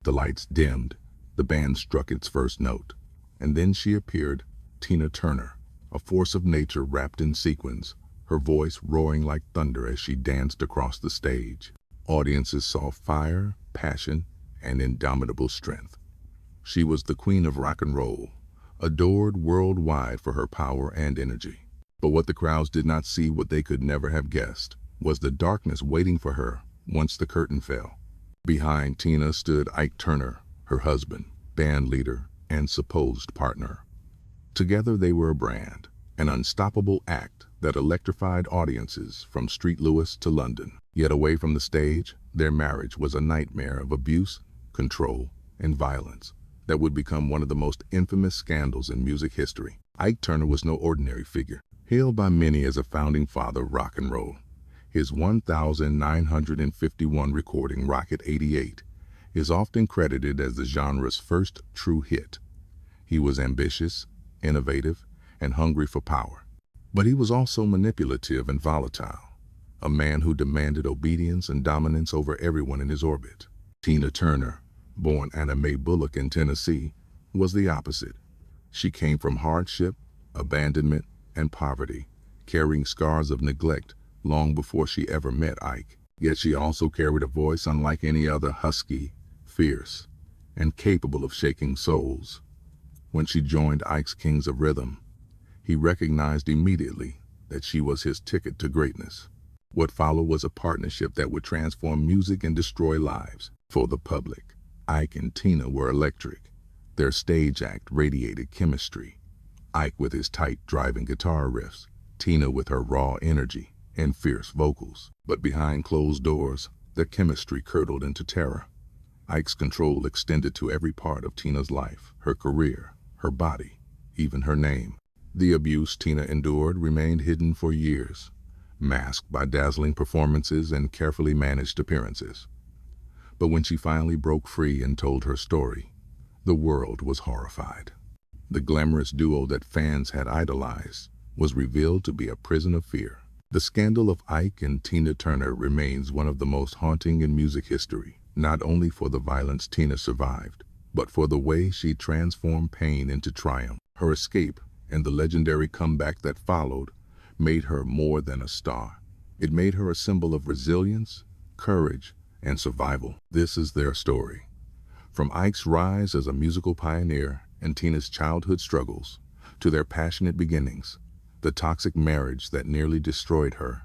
The lights dimmed, the band struck its first note, and then she appeared, Tina Turner, a force of nature wrapped in sequins, her voice roaring like thunder as she danced across the stage. Audiences saw fire, passion, and indomitable strength. She was the queen of rock and roll, adored worldwide for her power and energy. But what the crowds did not see, what they could never have guessed, was the darkness waiting for her once the curtain fell. Behind Tina stood Ike Turner, her husband, band leader, and supposed partner. Together they were a brand, an unstoppable act that electrified audiences from St. Louis to London. Yet away from the stage, their marriage was a nightmare of abuse, control, and violence that would become one of the most infamous scandals in music history. Ike Turner was no ordinary figure. Hailed by many as a founding father of rock and roll, his 1951 recording, Rocket 88, is often credited as the genre's first true hit. He was ambitious, innovative, and hungry for power. But he was also manipulative and volatile, a man who demanded obedience and dominance over everyone in his orbit. Tina Turner, born Anna Mae Bullock in Tennessee, was the opposite. She came from hardship, abandonment, and poverty, carrying scars of neglect long before she ever met Ike. Yet she also carried a voice unlike any other, husky, fierce, and capable of shaking souls. When she joined Ike's Kings of Rhythm, he recognized immediately that she was his ticket to greatness. What followed was a partnership that would transform music and destroy lives. For the public, Ike and Tina were electric. Their stage act radiated chemistry. Ike with his tight, driving guitar riffs, Tina with her raw energy and fierce vocals. But behind closed doors, their chemistry curdled into terror. Ike's control extended to every part of Tina's life, her career, her body, even her name. The abuse Tina endured remained hidden for years, masked by dazzling performances and carefully managed appearances. But when she finally broke free and told her story, the world was horrified. The glamorous duo that fans had idolized was revealed to be a prison of fear. The scandal of Ike and Tina Turner remains one of the most haunting in music history, not only for the violence Tina survived, but for the way she transformed pain into triumph. Her escape and the legendary comeback that followed made her more than a star. It made her a symbol of resilience, courage, and survival. This is their story. From Ike's rise as a musical pioneer and Tina's childhood struggles, to their passionate beginnings, the toxic marriage that nearly destroyed her,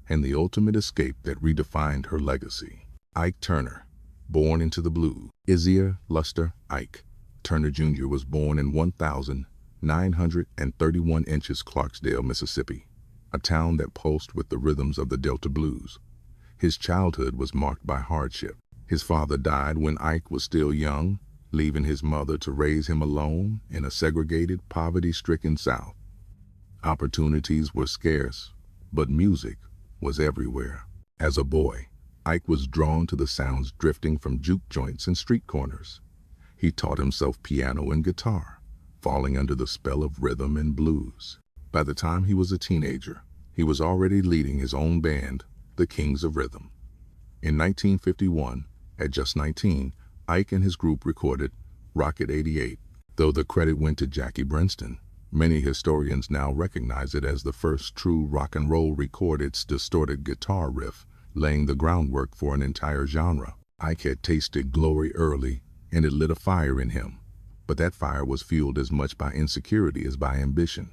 and the ultimate escape that redefined her legacy. Ike Turner, born into the blues. Isiah Luster Ike Turner Jr. was born in 1,931 inches Clarksdale, Mississippi, a town that pulsed with the rhythms of the Delta blues. His childhood was marked by hardship. His father died when Ike was still young, leaving his mother to raise him alone in a segregated, poverty-stricken South. Opportunities were scarce, but music was everywhere. As a boy, Ike was drawn to the sounds drifting from juke joints and street corners. He taught himself piano and guitar, falling under the spell of rhythm and blues. By the time he was a teenager, he was already leading his own band, the Kings of Rhythm. In 1951, at just 19, Ike and his group recorded Rocket 88. Though the credit went to Jackie Brenston, many historians now recognize it as the first true rock and roll record. Its distorted guitar riff laying the groundwork for an entire genre. Ike had tasted glory early, and it lit a fire in him. But that fire was fueled as much by insecurity as by ambition.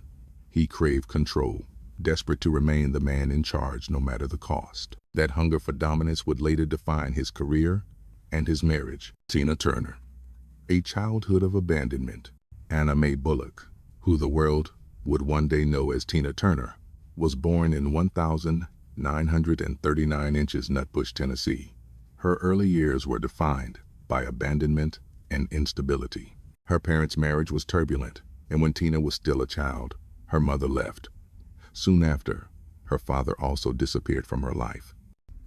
He craved control, desperate to remain the man in charge no matter the cost. That hunger for dominance would later define his career and his marriage. Tina Turner, a childhood of abandonment. Anna Mae Bullock, who the world would one day know as Tina Turner, was born in 1,939 inches Nutbush, Tennessee. Her early years were defined by abandonment and instability. Her parents' marriage was turbulent, and when Tina was still a child, her mother left. Soon after, her father also disappeared from her life.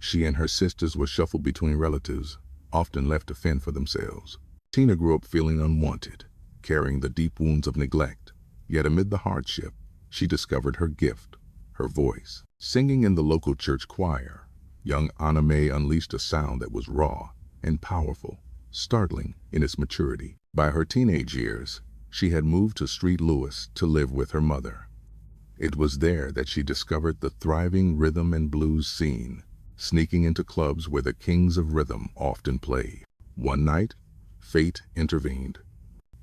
She and her sisters were shuffled between relatives, often left to fend for themselves. Tina grew up feeling unwanted, carrying the deep wounds of neglect. Yet amid the hardship, she discovered her gift, her voice. Singing in the local church choir, young Anna Mae unleashed a sound that was raw and powerful. startling in its maturity. By her teenage years, she had moved to St. Louis to live with her mother. It was there that she discovered the thriving rhythm and blues scene, sneaking into clubs where the kings of rhythm often played. One night, fate intervened.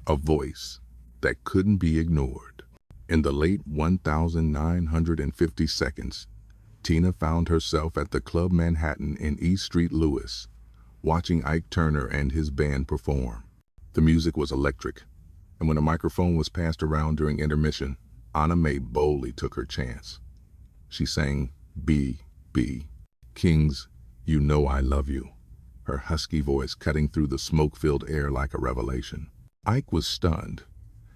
A voice that couldn't be ignored. In the late 1950 seconds, Tina found herself at the Club Manhattan in East St. Louis, watching Ike Turner and his band perform. The music was electric, and when a microphone was passed around during intermission, Anna Mae boldly took her chance. She sang B, Kings, You Know I Love You, her husky voice cutting through the smoke-filled air like a revelation. Ike was stunned.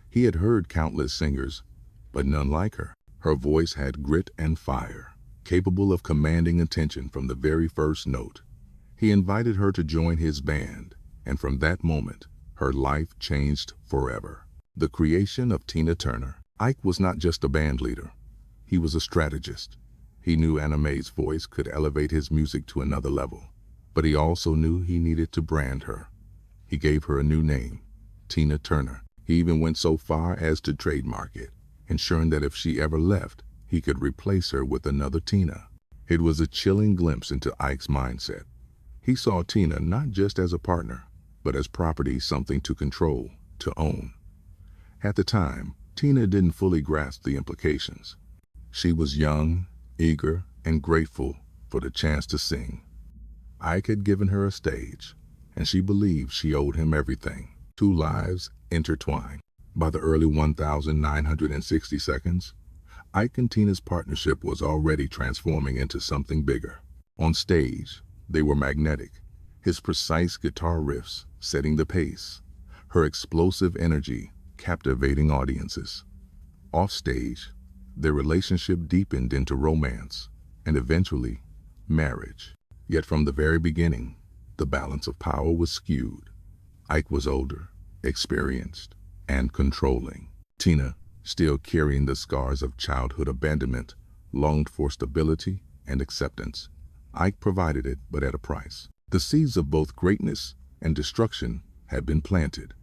He had heard countless singers, but none like her. Her voice had grit and fire, capable of commanding attention from the very first note. He invited her to join his band, and from that moment, her life changed forever. The creation of Tina Turner. Ike was not just a band leader. He was a strategist. He knew Anna Mae's voice could elevate his music to another level, but he also knew he needed to brand her. He gave her a new name, Tina Turner. He even went so far as to trademark it, ensuring that if she ever left, he could replace her with another Tina. It was a chilling glimpse into Ike's mindset. He saw Tina not just as a partner, but as property, something to control, to own. At the time, Tina didn't fully grasp the implications. She was young, eager, and grateful for the chance to sing. Ike had given her a stage, and she believed she owed him everything. Two lives intertwined. By the early 1960 seconds, Ike and Tina's partnership was already transforming into something bigger. On stage, they were magnetic, his precise guitar riffs setting the pace, her explosive energy captivating audiences. Off stage, their relationship deepened into romance and eventually marriage. Yet from the very beginning, the balance of power was skewed. Ike was older, experienced, and controlling. Tina, still carrying the scars of childhood abandonment, longed for stability and acceptance. Ike provided it, but at a price. The seeds of both greatness and destruction had been planted.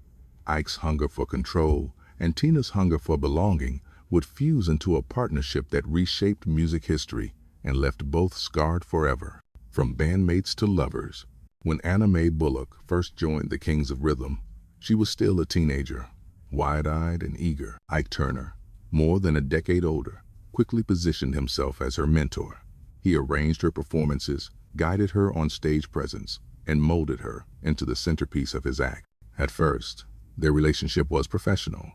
Ike's hunger for control and Tina's hunger for belonging would fuse into a partnership that reshaped music history and left both scarred forever. From bandmates to lovers, when Anna Mae Bullock first joined the Kings of Rhythm, she was still a teenager, wide-eyed and eager. Ike Turner, more than a decade older, quickly positioned himself as her mentor. He arranged her performances, guided her on stage presence, and molded her into the centerpiece of his act. At first, their relationship was professional,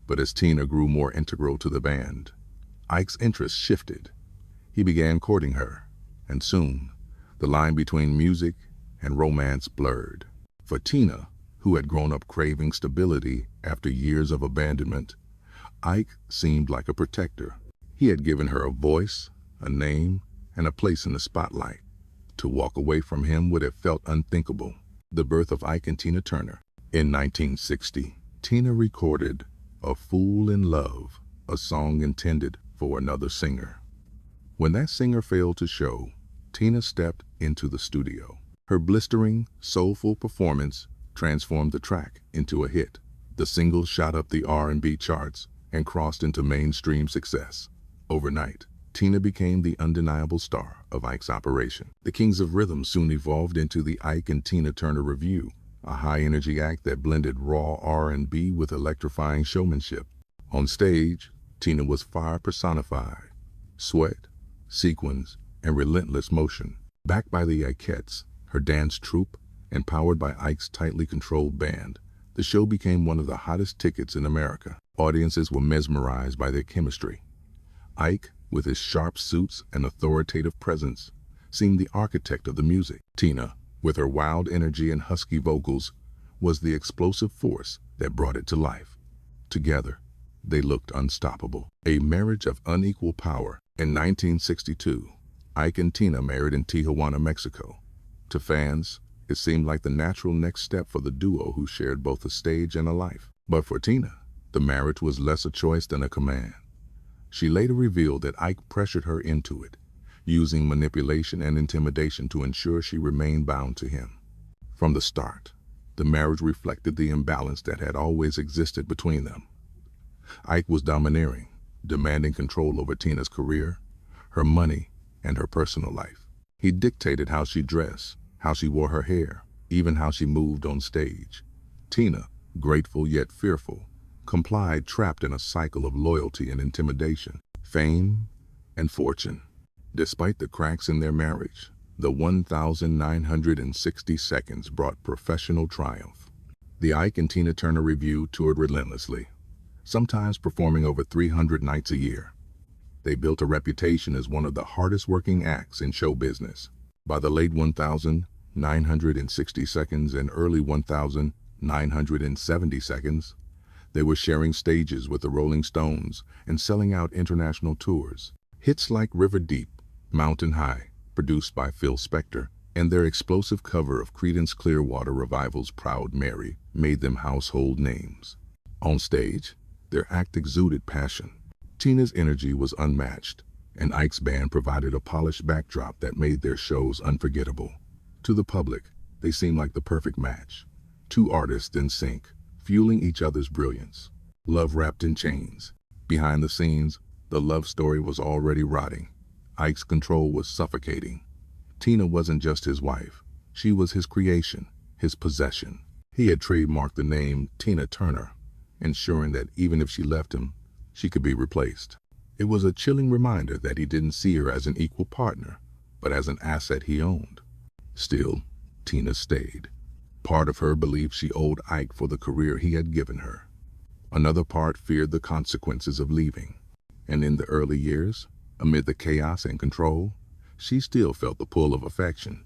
but as Tina grew more integral to the band, Ike's interest shifted. He began courting her, and soon, the line between music and romance blurred. For Tina, who had grown up craving stability after years of abandonment, Ike seemed like a protector. He had given her a voice, a name, and a place in the spotlight. To walk away from him would have felt unthinkable. The birth of Ike and Tina Turner. In 1960, Tina recorded A Fool in Love, a song intended for another singer. When that singer failed to show, Tina stepped into the studio. Her blistering, soulful performance transformed the track into a hit. The single shot up the R&B charts and crossed into mainstream success. Overnight, Tina became the undeniable star of Ike's operation. The Kings of Rhythm soon evolved into the Ike and Tina Turner Revue, a high-energy act that blended raw R&B with electrifying showmanship. On stage, Tina was fire personified, sweat, sequins, and relentless motion. Backed by the Ikettes, her dance troupe, and powered by Ike's tightly controlled band, the show became one of the hottest tickets in America. Audiences were mesmerized by their chemistry. Ike, with his sharp suits and authoritative presence, seemed the architect of the music. Tina, with her wild energy and husky vocals, was the explosive force that brought it to life. Together, they looked unstoppable. A marriage of unequal power. In 1962, Ike and Tina married in Tijuana, Mexico. To fans, it seemed like the natural next step for the duo who shared both a stage and a life. But for Tina, the marriage was less a choice than a command. She later revealed that Ike pressured her into it, using manipulation and intimidation to ensure she remained bound to him. From the start, The marriage reflected the imbalance that had always existed between them. Ike was domineering, demanding control over Tina's career, her money, and her personal life. He dictated how she dressed, how she wore her hair, even how she moved on stage. Tina, grateful yet fearful, complied, trapped in a cycle of loyalty and intimidation, fame and fortune. Despite the cracks in their marriage, the 1,960 seconds brought professional triumph. The Ike and Tina Turner Revue toured relentlessly, sometimes performing over 300 nights a year. They built a reputation as one of the hardest working acts in show business. By the late 1,960 seconds and early 1,970 seconds, they were sharing stages with the Rolling Stones and selling out international tours. Hits like River Deep, Mountain High, produced by Phil Spector, and their explosive cover of Creedence Clearwater Revival's Proud Mary made them household names. On stage, their act exuded passion. Tina's energy was unmatched, and Ike's band provided a polished backdrop that made their shows unforgettable. To the public, they seemed like the perfect match. Two artists in sync, fueling each other's brilliance. Love wrapped in chains. Behind the scenes, the love story was already rotting. Ike's control was suffocating. Tina wasn't just his wife. She was his creation, his possession. He had trademarked the name Tina Turner, ensuring that even if she left him, she could be replaced. It was a chilling reminder that he didn't see her as an equal partner, but as an asset he owned. Still, Tina stayed. Part of her believed she owed Ike for the career he had given her. Another part feared the consequences of leaving. And in the early years, amid the chaos and control, she still felt the pull of affection.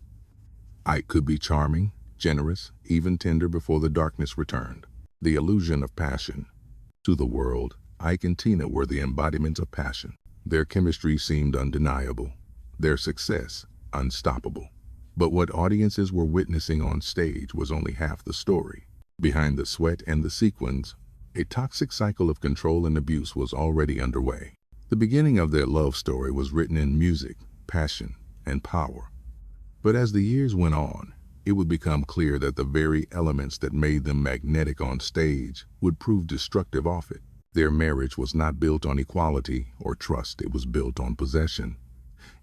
Ike could be charming, generous, even tender before the darkness returned. The illusion of passion. To the world, Ike and Tina were the embodiment of passion. Their chemistry seemed undeniable, their success unstoppable. But what audiences were witnessing on stage was only half the story. Behind the sweat and the sequins, a toxic cycle of control and abuse was already underway. The beginning of their love story was written in music, passion, and power. But as the years went on, it would become clear that the very elements that made them magnetic on stage would prove destructive off it. Their marriage was not built on equality or trust, it was built on possession.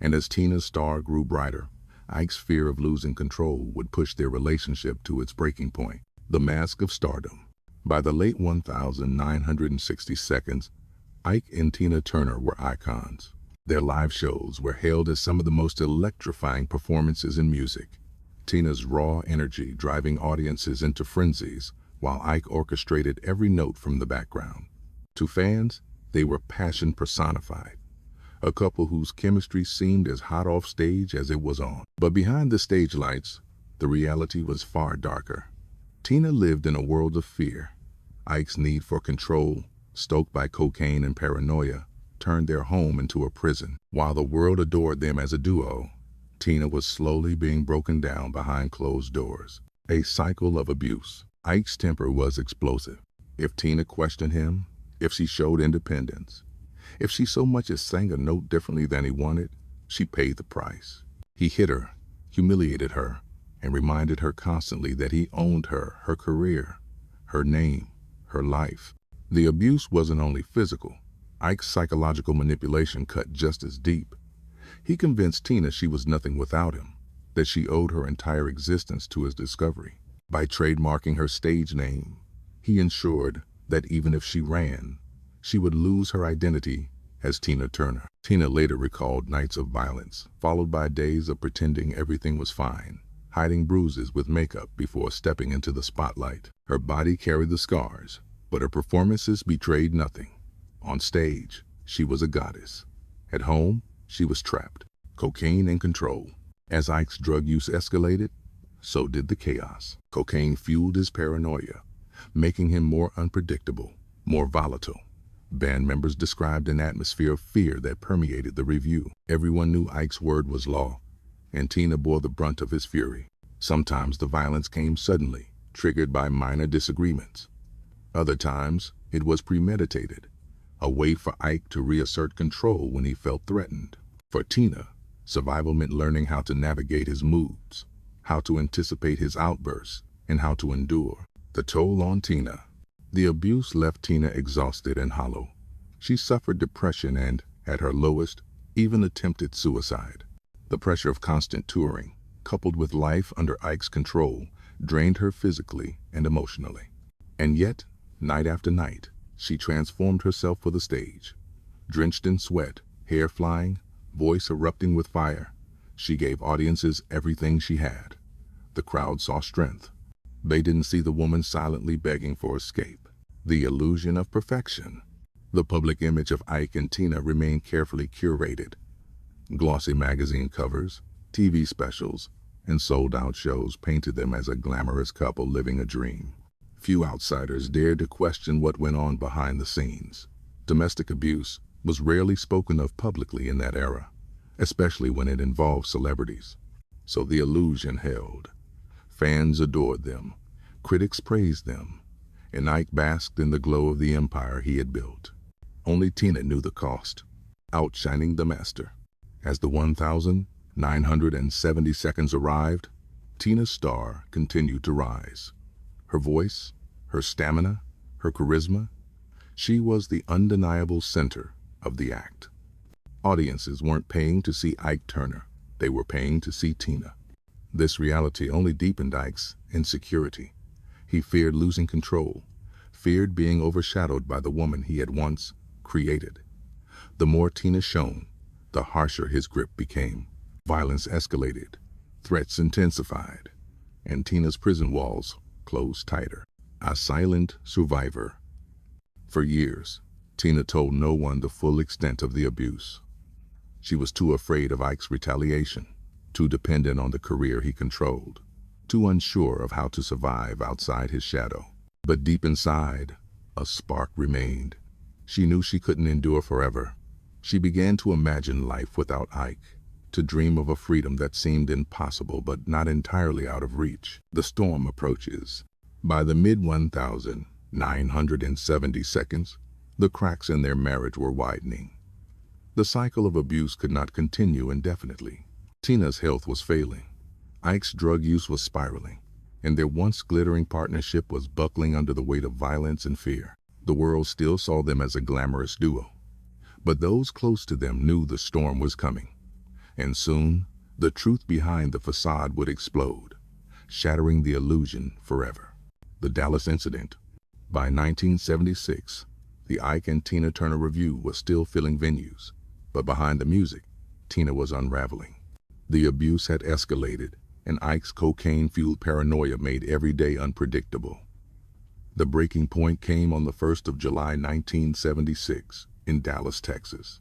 And as Tina's star grew brighter, Ike's fear of losing control would push their relationship to its breaking point. The mask of stardom. By the late 1,960 seconds, Ike and Tina Turner were icons. Their live shows were hailed as some of the most electrifying performances in music. Tina's raw energy driving audiences into frenzies, while Ike orchestrated every note from the background. To fans, they were passion personified, a couple whose chemistry seemed as hot off stage as it was on. But behind the stage lights, the reality was far darker. Tina lived in a world of fear. Ike's need for control, stoked by cocaine and paranoia, turned their home into a prison. While the world adored them as a duo, Tina was slowly being broken down behind closed doors. A cycle of abuse. Ike's temper was explosive. If Tina questioned him, if she showed independence, if she so much as sang a note differently than he wanted, she paid the price. He hit her, humiliated her, and reminded her constantly that he owned her, her career, her name, her life. The abuse wasn't only physical. Ike's psychological manipulation cut just as deep. He convinced Tina she was nothing without him, that she owed her entire existence to his discovery. By trademarking her stage name, he ensured that even if she ran, she would lose her identity as Tina Turner. Tina later recalled nights of violence, followed by days of pretending everything was fine, hiding bruises with makeup before stepping into the spotlight. Her body carried the scars, but her performances betrayed nothing. On stage, she was a goddess. At home, she was trapped. Cocaine and control. As Ike's drug use escalated, so did the chaos. Cocaine fueled his paranoia, making him more unpredictable, more volatile. Band members described an atmosphere of fear that permeated the review. Everyone knew Ike's word was law, and Tina bore the brunt of his fury. Sometimes the violence came suddenly, triggered by minor disagreements. Other times, it was premeditated, a way for Ike to reassert control when he felt threatened. For Tina, survival meant learning how to navigate his moods, how to anticipate his outbursts, and how to endure. The toll on Tina. The abuse left Tina exhausted and hollow. She suffered depression and, at her lowest, even attempted suicide. The pressure of constant touring, coupled with life under Ike's control, drained her physically and emotionally. And yet, night after night, she transformed herself for the stage. Drenched in sweat, hair flying, voice erupting with fire, she gave audiences everything she had. The crowd saw strength. They didn't see the woman silently begging for escape. The illusion of perfection. The public image of Ike and Tina remained carefully curated. Glossy magazine covers, TV specials, and sold-out shows painted them as a glamorous couple living a dream. Few outsiders dared to question what went on behind the scenes. Domestic abuse was rarely spoken of publicly in that era, especially when it involved celebrities. So the illusion held. Fans adored them, critics praised them, and Ike basked in the glow of the empire he had built. Only Tina knew the cost, outshining the master. As the 1,970 seconds arrived, Tina's star continued to rise. Her voice, her stamina, her charisma, she was the undeniable center of the act. Audiences weren't paying to see Ike Turner, they were paying to see Tina. This reality only deepened Ike's insecurity. He feared losing control, feared being overshadowed by the woman he had once created. The more Tina shone, the harsher his grip became. Violence escalated, threats intensified, and Tina's prison walls closed tighter. A silent survivor. For years, Tina told no one the full extent of the abuse. She was too afraid of Ike's retaliation, too dependent on the career he controlled, too unsure of how to survive outside his shadow. But deep inside, a spark remained. She knew she couldn't endure forever. She began to imagine life without Ike, to dream of a freedom that seemed impossible but not entirely out of reach. The storm approaches. By the mid-1,970 seconds, the cracks in their marriage were widening. The cycle of abuse could not continue indefinitely. Tina's health was failing. Ike's drug use was spiraling, and their once glittering partnership was buckling under the weight of violence and fear. The world still saw them as a glamorous duo, but those close to them knew the storm was coming. And soon, the truth behind the facade would explode, shattering the illusion forever. The Dallas incident. By 1976, the Ike and Tina Turner Revue was still filling venues, but behind the music, Tina was unraveling. The abuse had escalated, and Ike's cocaine-fueled paranoia made every day unpredictable. The breaking point came on the 1st of July 1976 in Dallas, Texas.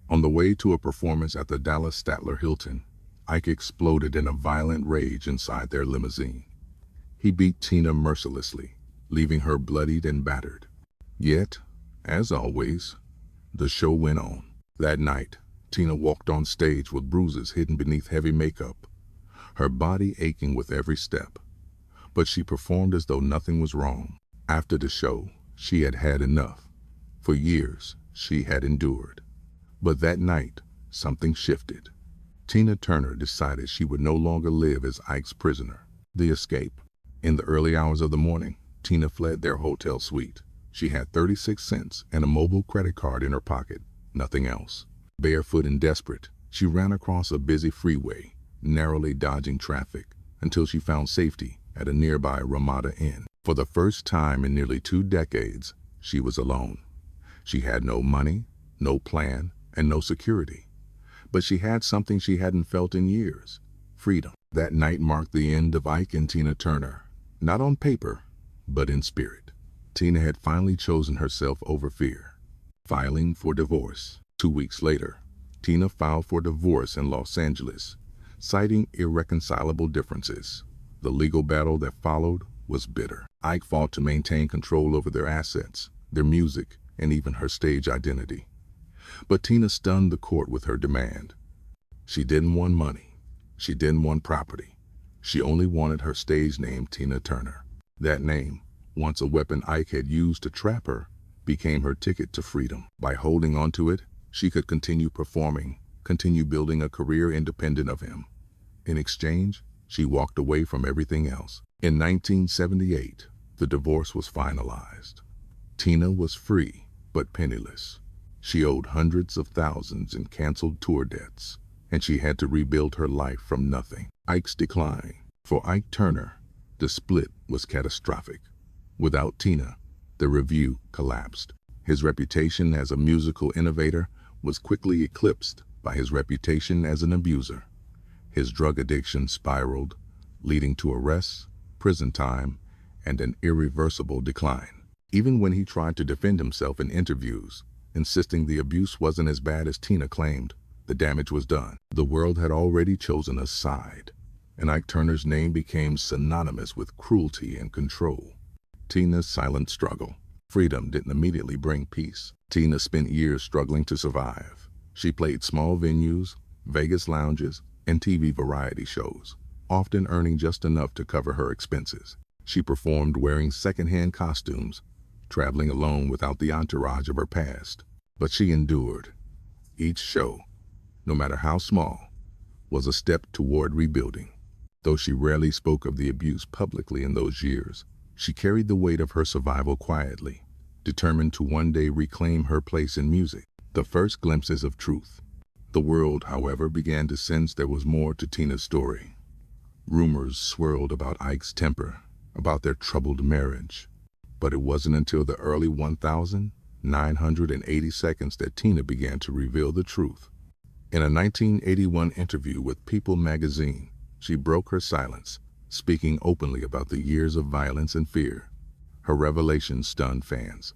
On the way to a performance at the Dallas Statler Hilton, Ike exploded in a violent rage inside their limousine. He beat Tina mercilessly, leaving her bloodied and battered. Yet, as always, the show went on. That night, Tina walked on stage with bruises hidden beneath heavy makeup, her body aching with every step. But she performed as though nothing was wrong. After the show, she had had enough. For years, she had endured. But that night, something shifted. Tina Turner decided she would no longer live as Ike's prisoner. The escape. In the early hours of the morning, Tina fled their hotel suite. She had 36 cents and a mobile credit card in her pocket, nothing else. Barefoot and desperate, she ran across a busy freeway, narrowly dodging traffic, until she found safety at a nearby Ramada Inn. For the first time in nearly 2 decades, she was alone. She had no money, no plan, and no security. But she had something she hadn't felt in years: freedom. That night marked the end of Ike and Tina Turner, not on paper, but in spirit. Tina had finally chosen herself over fear, filing for divorce. 2 weeks later, Tina filed for divorce in Los Angeles, citing irreconcilable differences. The legal battle that followed was bitter. Ike fought to maintain control over their assets, their music, and even her stage identity. But Tina stunned the court with her demand. She didn't want money. She didn't want property. She only wanted her stage name, Tina Turner. That name, once a weapon Ike had used to trap her, became her ticket to freedom. By holding onto it, she could continue performing, continue building a career independent of him. In exchange, she walked away from everything else. In 1978, the divorce was finalized. Tina was free, but penniless. She owed hundreds of thousands in canceled tour debts, and she had to rebuild her life from nothing. Ike's decline. For Ike Turner, the split was catastrophic. Without Tina, the revue collapsed. His reputation as a musical innovator was quickly eclipsed by his reputation as an abuser. His drug addiction spiraled, leading to arrests, prison time, and an irreversible decline. Even when he tried to defend himself in interviews, insisting the abuse wasn't as bad as Tina claimed, the damage was done. The world had already chosen a side, and Ike Turner's name became synonymous with cruelty and control. Tina's silent struggle. Freedom didn't immediately bring peace. Tina spent years struggling to survive. She played small venues, Vegas lounges, and TV variety shows, often earning just enough to cover her expenses. She performed wearing secondhand costumes, traveling alone without the entourage of her past. But she endured. Each show, no matter how small, was a step toward rebuilding. Though she rarely spoke of the abuse publicly in those years, she carried the weight of her survival quietly, determined to one day reclaim her place in music. The first glimpses of truth. The world, however, began to sense there was more to Tina's story. Rumors swirled about Ike's temper, about their troubled marriage. But it wasn't until the early 1980 seconds that Tina began to reveal the truth. In a 1981 interview with People magazine, she broke her silence, speaking openly about the years of violence and fear. Her revelation stunned fans.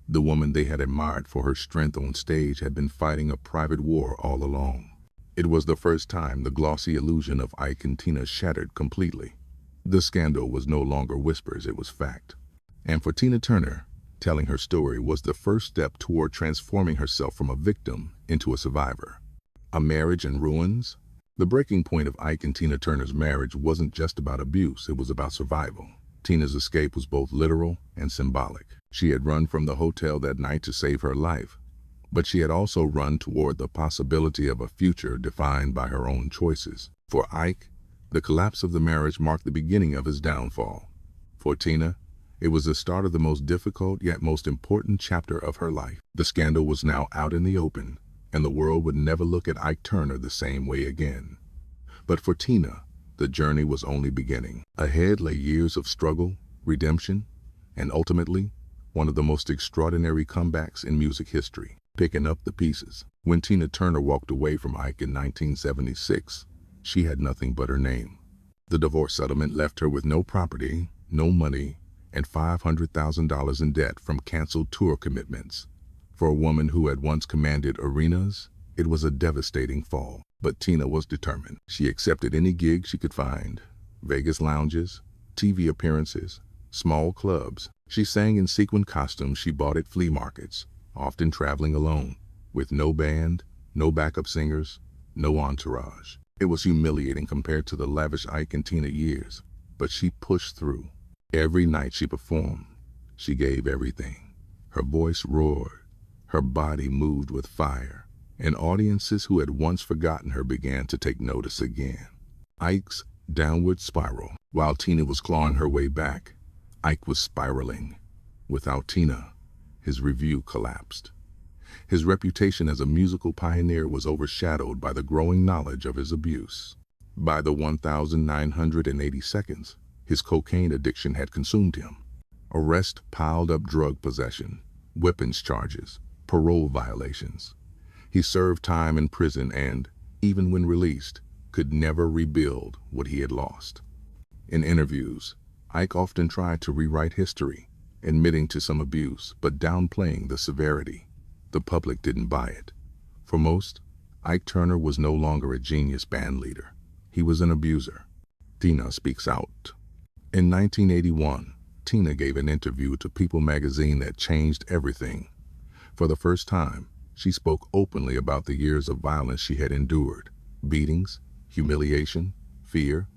The woman they had admired for her strength on stage had been fighting a private war all along. It was the first time the glossy illusion of Ike and Tina shattered completely. The scandal was no longer whispers, it was fact. And for Tina Turner, telling her story was the first step toward transforming herself from a victim into a survivor. A marriage in ruins? The breaking point of Ike and Tina Turner's marriage wasn't just about abuse, it was about survival. Tina's escape was both literal and symbolic. She had run from the hotel that night to save her life, but she had also run toward the possibility of a future defined by her own choices. For Ike, the collapse of the marriage marked the beginning of his downfall. For Tina, it was the start of the most difficult yet most important chapter of her life. The scandal was now out in the open, and the world would never look at Ike Turner the same way again. But for Tina, the journey was only beginning. Ahead lay years of struggle, redemption, and ultimately, one of the most extraordinary comebacks in music history. Picking up the pieces. When Tina Turner walked away from Ike in 1976, she had nothing but her name. The divorce settlement left her with no property, no money, and $500,000 in debt from canceled tour commitments. For a woman who had once commanded arenas, it was a devastating fall. But Tina was determined. She accepted any gig she could find. Vegas lounges, TV appearances, small clubs. She sang in sequin costumes she bought at flea markets, often traveling alone, with no band, no backup singers, no entourage. It was humiliating compared to the lavish Ike and Tina years, but she pushed through. Every night she performed, she gave everything. Her voice roared, her body moved with fire, and audiences who had once forgotten her began to take notice again. Ike's downward spiral. While Tina was clawing her way back, Ike was spiraling. Without Tina, his revue collapsed. His reputation as a musical pioneer was overshadowed by the growing knowledge of his abuse. By the 1980 seconds, his cocaine addiction had consumed him. Arrests piled up: drug possession, weapons charges, parole violations. He served time in prison and, even when released, could never rebuild what he had lost. In interviews, Ike often tried to rewrite history, admitting to some abuse but downplaying the severity. The public didn't buy it. For most, Ike Turner was no longer a genius band leader. He was an abuser. Tina speaks out. In 1981, Tina gave an interview to People magazine that changed everything. For the first time, she spoke openly about the years of violence she had endured: beatings, humiliation, fear.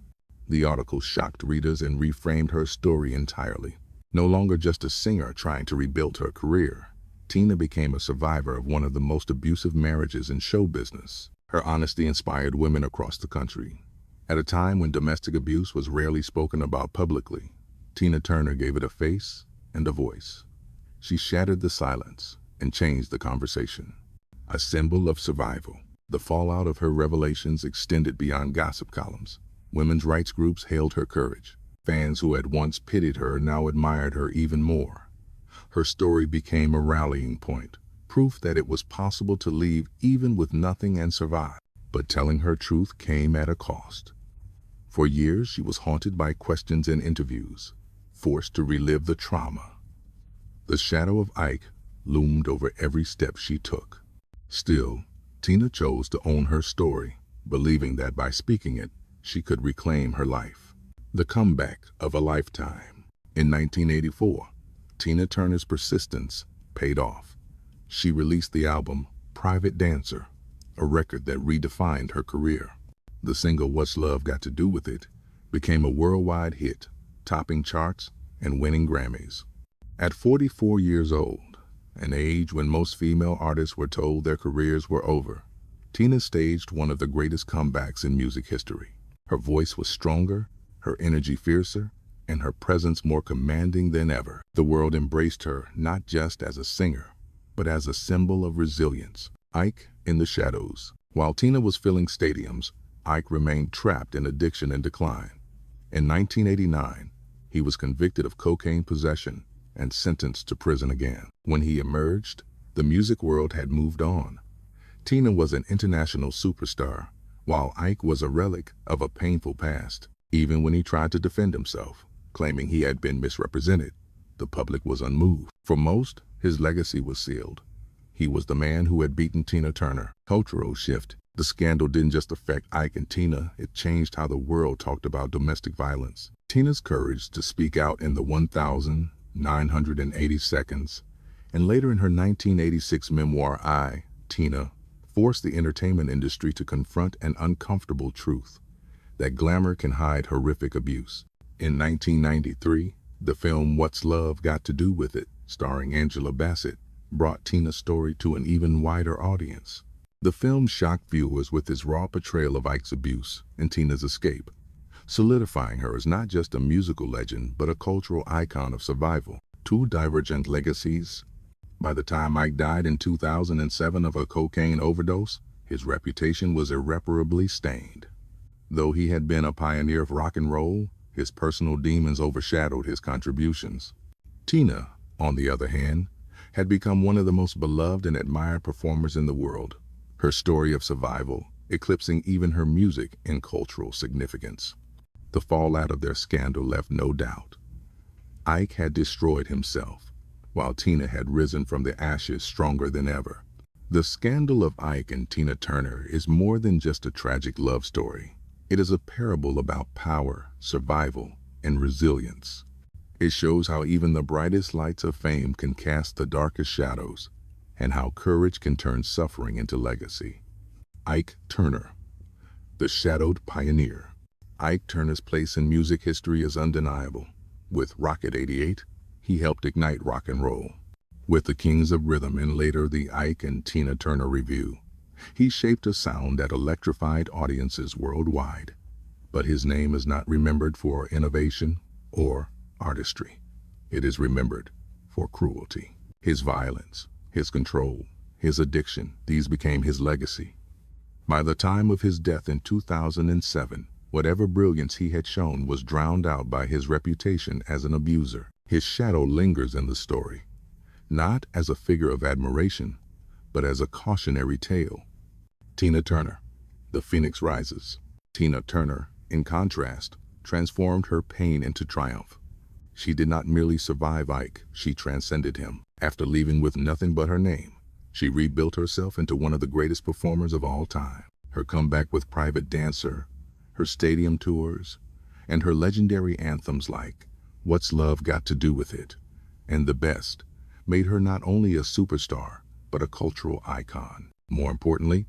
The article shocked readers and reframed her story entirely. No longer just a singer trying to rebuild her career, Tina became a survivor of one of the most abusive marriages in show business. Her honesty inspired women across the country. At a time when domestic abuse was rarely spoken about publicly, Tina Turner gave it a face and a voice. She shattered the silence and changed the conversation. A symbol of survival, the fallout of her revelations extended beyond gossip columns. Women's rights groups hailed her courage. Fans who had once pitied her now admired her even more. Her story became a rallying point, proof that it was possible to leave even with nothing and survive. But telling her truth came at a cost. For years, she was haunted by questions and interviews, forced to relive the trauma. The shadow of Ike loomed over every step she took. Still, Tina chose to own her story, believing that by speaking it, she could reclaim her life. The comeback of a lifetime. In 1984, Tina Turner's persistence paid off. She released the album Private Dancer, a record that redefined her career. The single What's Love Got to Do With It became a worldwide hit, topping charts and winning Grammys. At 44 years old, an age when most female artists were told their careers were over, Tina staged one of the greatest comebacks in music history. Her voice was stronger, her energy fiercer, and her presence more commanding than ever. The world embraced her not just as a singer, but as a symbol of resilience. Ike in the shadows. While Tina was filling stadiums, Ike remained trapped in addiction and decline. In 1989, he was convicted of cocaine possession and sentenced to prison again. When he emerged, the music world had moved on. Tina was an international superstar, while Ike was a relic of a painful past. Even when he tried to defend himself, claiming he had been misrepresented, the public was unmoved. For most, his legacy was sealed. He was the man who had beaten Tina Turner. Cultural shift. The scandal didn't just affect Ike and Tina, it changed how the world talked about domestic violence. Tina's courage to speak out in the 1,980 seconds, and later in her 1986 memoir, I, Tina, forced the entertainment industry to confront an uncomfortable truth, that glamour can hide horrific abuse. In 1993, the film What's Love Got to Do With It, starring Angela Bassett, brought Tina's story to an even wider audience. The film shocked viewers with its raw portrayal of Ike's abuse and Tina's escape, solidifying her as not just a musical legend, but a cultural icon of survival. Two divergent legacies. By the time Ike died in 2007 of a cocaine overdose, his reputation was irreparably stained. Though he had been a pioneer of rock and roll, his personal demons overshadowed his contributions. Tina, on the other hand, had become one of the most beloved and admired performers in the world, her story of survival eclipsing even her music in cultural significance. The fallout of their scandal left no doubt. Ike had destroyed himself, while Tina had risen from the ashes stronger than ever. The scandal of Ike and Tina Turner is more than just a tragic love story. It is a parable about power, survival, and resilience. It shows how even the brightest lights of fame can cast the darkest shadows, and how courage can turn suffering into legacy. Ike Turner, the shadowed pioneer. Ike Turner's place in music history is undeniable. With Rocket 88, he helped ignite rock and roll. With the Kings of Rhythm and later the Ike and Tina Turner Review, he shaped a sound that electrified audiences worldwide. But his name is not remembered for innovation or artistry. It is remembered for cruelty. His violence, his control, his addiction, these became his legacy. By the time of his death in 2007, whatever brilliance he had shown was drowned out by his reputation as an abuser. His shadow lingers in the story, not as a figure of admiration, but as a cautionary tale. Tina Turner, The Phoenix Rises. Tina Turner, in contrast, transformed her pain into triumph. She did not merely survive Ike, she transcended him. After leaving with nothing but her name, she rebuilt herself into one of the greatest performers of all time. Her comeback with Private Dancer, her stadium tours, and her legendary anthems like What's Love Got to Do With It, and The Best, made her not only a superstar, but a cultural icon. More importantly,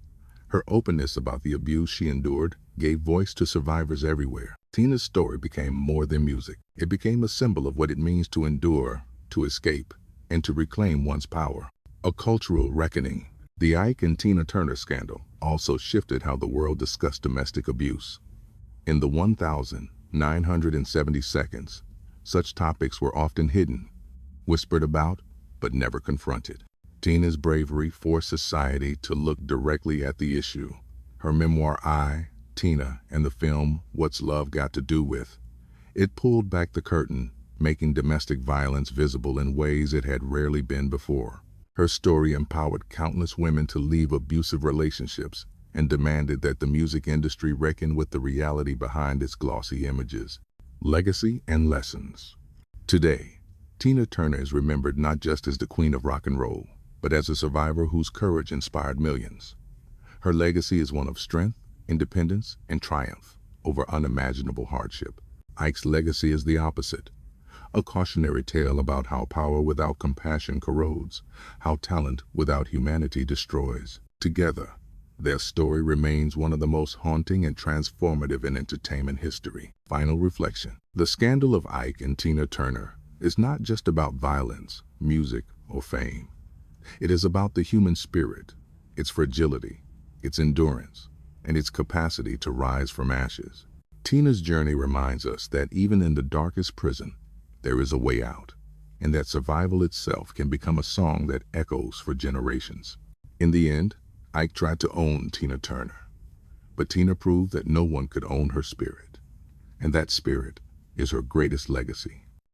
her openness about the abuse she endured gave voice to survivors everywhere. Tina's story became more than music. It became a symbol of what it means to endure, to escape, and to reclaim one's power. A cultural reckoning. The Ike and Tina Turner scandal also shifted how the world discussed domestic abuse. In the 1,970 seconds, such topics were often hidden, whispered about, but never confronted. Tina's bravery forced society to look directly at the issue. Her memoir, I, Tina, and the film, What's Love Got to Do With? It pulled back the curtain, making domestic violence visible in ways it had rarely been before. Her story empowered countless women to leave abusive relationships and demanded that the music industry reckon with the reality behind its glossy images. Legacy and lessons. Today, Tina Turner is remembered not just as the queen of rock and roll, but as a survivor whose courage inspired millions. Her legacy is one of strength, independence, and triumph over unimaginable hardship. Ike's legacy is the opposite, a cautionary tale about how power without compassion corrodes, how talent without humanity destroys. Together, their story remains one of the most haunting and transformative in entertainment history. Final reflection. The scandal of Ike and Tina Turner is not just about violence, music, or fame. It is about the human spirit, its fragility, its endurance, and its capacity to rise from ashes. Tina's journey reminds us that even in the darkest prison, there is a way out, and that survival itself can become a song that echoes for generations. In the end, Ike tried to own Tina Turner, but Tina proved that no one could own her spirit, and that spirit is her greatest legacy.